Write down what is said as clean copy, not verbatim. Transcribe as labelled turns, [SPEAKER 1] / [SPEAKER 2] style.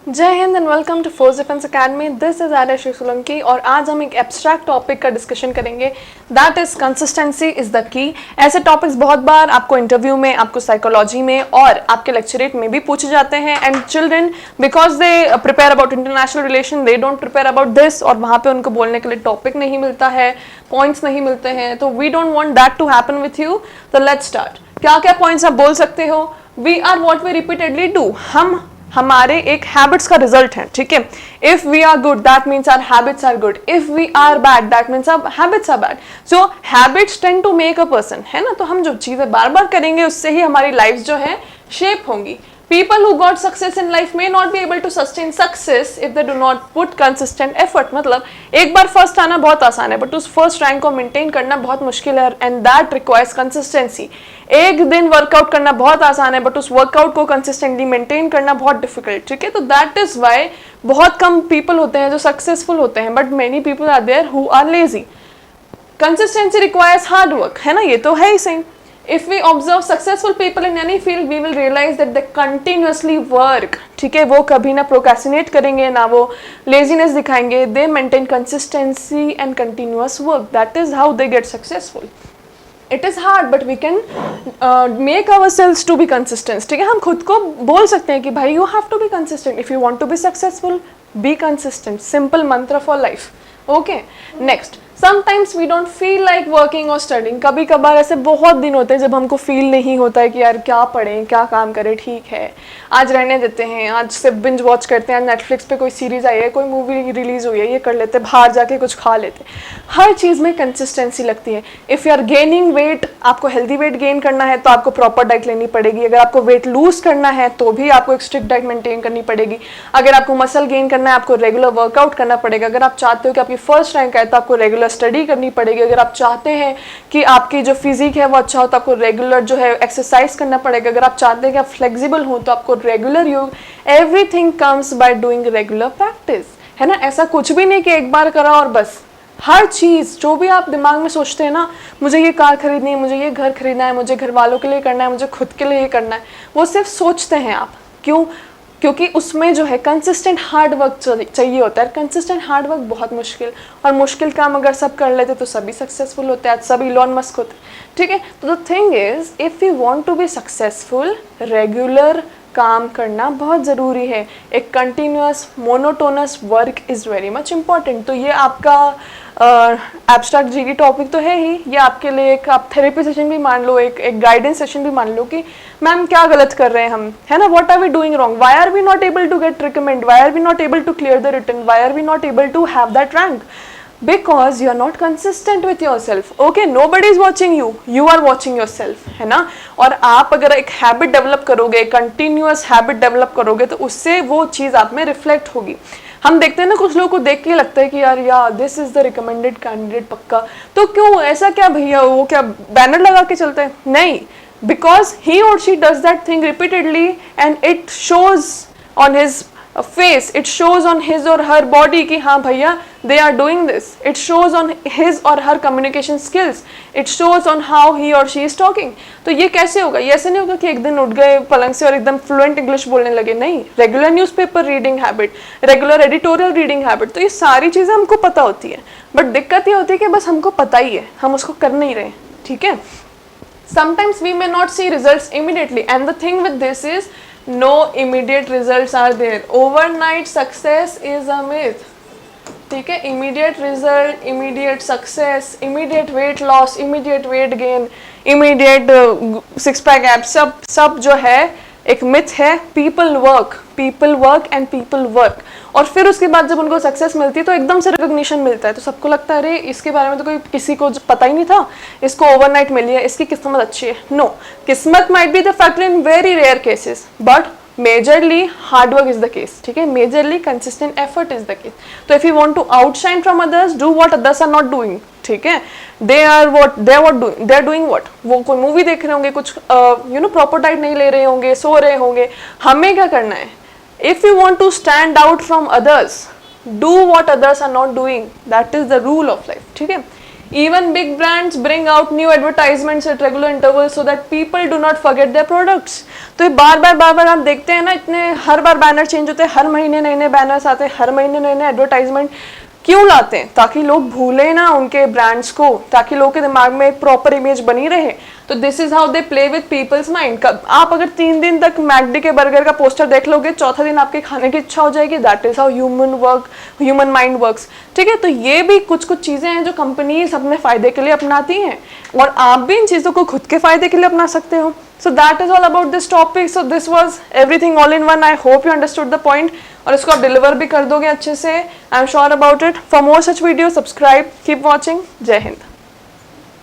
[SPEAKER 1] जय हिंद and welcome to force defence academy. This is Arya Shri Solanki और आज हम एक एब्स्ट्रैक्ट टॉपिक का डिस्कशन करेंगे, that is consistency is the key. ऐसे टॉपिक्स बहुत बार आपको इंटरव्यू में, आपको साइकोलॉजी में और आपके लेक्चरेट में भी पूछे जाते हैं। And children because they prepare about international relation, they don't prepare about this, और वहाँ पे उनको बोलने के लिए टॉपिक नहीं मिलता है, पॉइंट्स नहीं मिलते हैं। तो we don't want that to happen with you. तो लेट्स स्टार्ट। क्या क्या पॉइंट्स आप बोल सकते हो? We are what we repeatedly do. हम हमारे एक हैबिट्स का रिजल्ट है, ठीक है। If we are good that means our habits are good, if we are bad that means our habits are bad. So habits tend to make a person, है ना। तो हम जो चीजें बार बार करेंगे उससे ही हमारी लाइफ जो है शेप होंगी। People who got success in life may not be able to sustain success if they do not put consistent effort। मतलब एक बार फर्स्ट आना बहुत आसान है, बट उस फर्स्ट रैंक को मेंटेन करना बहुत मुश्किल है, एंड दैट रिक्वायर्स कंसिस्टेंसी। एक दिन वर्कआउट करना बहुत आसान है, बट उस वर्कआउट को कंसिस्टेंटली मेंटेन करना बहुत डिफिकल्ट, ठीक है। तो दैट इज वाई बहुत कम पीपल होते हैं जो सक्सेसफुल होते हैं, but many people are there who are lazy. Consistency requires hard work, है ना, ये तो है ही सही। If we observe successful people in any field, we will realize that they continuously work, ठीक है। वो कभी ना procrastinate करेंगे, ना वो laziness दिखाएंगे। They maintain consistency and continuous work. That is how they get successful. It is hard, but we can make ourselves to be consistent, ठीक है। हम खुद को बोल सकते हैं कि भाई you have to be consistent. If you want to be successful, be consistent. Simple mantra for life. Okay. Next. Sometimes we don't feel like working or studying। कभी कभार ऐसे बहुत दिन होते हैं जब हमको फील नहीं होता है कि यार क्या पढ़ें, क्या काम करें, ठीक है आज रहने देते हैं, आज सिर्फ बिंज वॉच करते हैं, नेटफ्लिक्स पे कोई सीरीज आई है, कोई मूवी रिलीज हुई है, ये कर लेते हैं, बाहर जाके कुछ खा लेते हैं। हर चीज़ में कंसिस्टेंसी लगती है। If you are gaining weight, आपको हेल्दी वेट गेन करना है तो आपको प्रॉपर डाइट लेनी पड़ेगी। अगर आपको वेट लूज करना है तो भी आपको एक स्ट्रिक्ट डाइट मेंटेन करनी पड़ेगी। अगर आपको मसल गेन करना है आपको रेगुलर वर्कआउट करना पड़ेगा। अगर आप चाहते हो कि आपकी फर्स्ट रैंक आए तो आपको रेगुलर स्टडी करनी पड़ेगी। अगर आप चाहते हैं कि आपकी जो फिजिक है वो अच्छा हो तो आपको रेगुलर जो है एक्सरसाइज करना पड़ेगा। अगर आप चाहते हैं कि आप फ्लेक्सिबल हो तो आपको रेगुलर योग। Everything comes by doing regular practice, है ना। ऐसा कुछ भी नहीं कि एक बार करा और बस। हर चीज़ जो भी आप दिमाग में सोचते हैं ना, मुझे ये कार खरीदनी है, मुझे ये घर खरीदना है, मुझे घर वालों के लिए करना है, मुझे खुद के लिए ये करना है, वो सिर्फ सोचते हैं आप। क्यों? क्योंकि उसमें जो है कंसिस्टेंट हार्ड वर्क चाहिए होता है। कंसिस्टेंट हार्ड वर्क बहुत मुश्किल, और मुश्किल काम अगर सब कर लेते तो सभी सक्सेसफुल होते हैं। आज सब इलॉन मस्क होते, ठीक है। तो the thing is, if you want to be successful, regular काम करना बहुत ज़रूरी है। एक continuous monotonous work is very much important. तो ये आपका एब्स्ट्रैक्ट जी की टॉपिक तो है ही, ये आपके लिए एक आप थेरेपी सेशन भी मान लो, एक गाइडेंस सेशन भी मान लो कि मैम क्या गलत कर रहे हैं हम, है ना। What are we doing wrong, why are we not able to get recommend, why are we not able to clear the written, why are we not able to have that rank, because you are not consistent with yourself। okay, nobody is watching you, you are watching yourself, है ना। और आप अगर एक habit develop करोगे, continuous habit develop करोगे, तो उससे वो चीज़ आप में रिफ्लेक्ट होगी। हम देखते हैं ना, कुछ लोगों को देख के लगता है कि यार this is the recommended candidate पक्का, तो क्यों ऐसा क्या भैया, वो क्या बैनर लगा के चलते हैं? नहीं, because he or she does that thing repeatedly and it shows on his face, it shows on his or her body कि हाँ भैया they are doing this. It shows on his or her communication skills, it shows on how he or she is talking. तो ये कैसे होगा? ये ऐसे नहीं होगा कि एक दिन उठ गए पलंग से और एकदम फ्लुएंट इंग्लिश बोलने लगे। नहीं, regular newspaper reading habit, regular editorial reading habit, तो ये सारी चीज़ें हमको पता होती है, बट दिक्कत ये होती है कि बस हमको पता ही है, हम उसको कर नहीं रहे, ठीक है। Sometimes we may not see results immediately, and the thing with this is no immediate results are there। Overnight success is a myth, ठीक है। immediate result, immediate success, immediate weight loss, immediate weight gain, immediate six pack abs, सब जो है एक myth है। people work and people work। और फिर उसके बाद जब उनको सक्सेस मिलती है तो एकदम से रिकॉग्निशन मिलता है, तो सबको लगता है अरे इसके बारे में तो कोई किसी को पता ही नहीं था, इसको ओवरनाइट मिली है, इसकी किस्मत अच्छी है। नो, किस्मत might be the factor in very rare cases, but majorly hard work is the case, ठीक है। Majorly consistent effort is the case. तो if you want to outshine from others, do what others are not doing, ठीक है। दे are doing what, वो कोई movie देख रहे होंगे, कुछ प्रॉपर डाइट नहीं ले रहे होंगे, सो रहे होंगे। हमें क्या करना है? If you want to stand out from others, do what others are not doing. That is the rule of life, ठीक है। Even big brands bring out new advertisements at regular intervals so that people do not forget their products. तो ये बार बार आप देखते हैं ना, इतने हर बार banner change होते हैं, हर महीने नए नए बैनर्स आते हैं, हर महीने नए नए एडवर्टाइजमेंट क्यों लाते हैं? ताकि लोग भूले ना उनके ब्रांड्स को, ताकि लोगों के दिमाग में एक प्रॉपर इमेज बनी रहे. तो this is how they play with people's mind. आप अगर 3 दिन तक मैकडी के बर्गर का पोस्टर देख लोगे, चौथा दिन आपके खाने की इच्छा हो जाएगी. That is how human mind works. ठीक है, तो ये भी कुछ चीजें हैं जो कंपनीज अपने फायदे के लिए अपनाती हैं, और आप भी इन चीजों को खुद के फायदे के लिए अपना सकते हो. So that is all about this topic. So this was everything all in one. I hope you understood the point. और इसको आप डिलीवर भी कर दोगे अच्छे से. I am sure about it. For more such videos, subscribe. Keep watching. जय हिंद.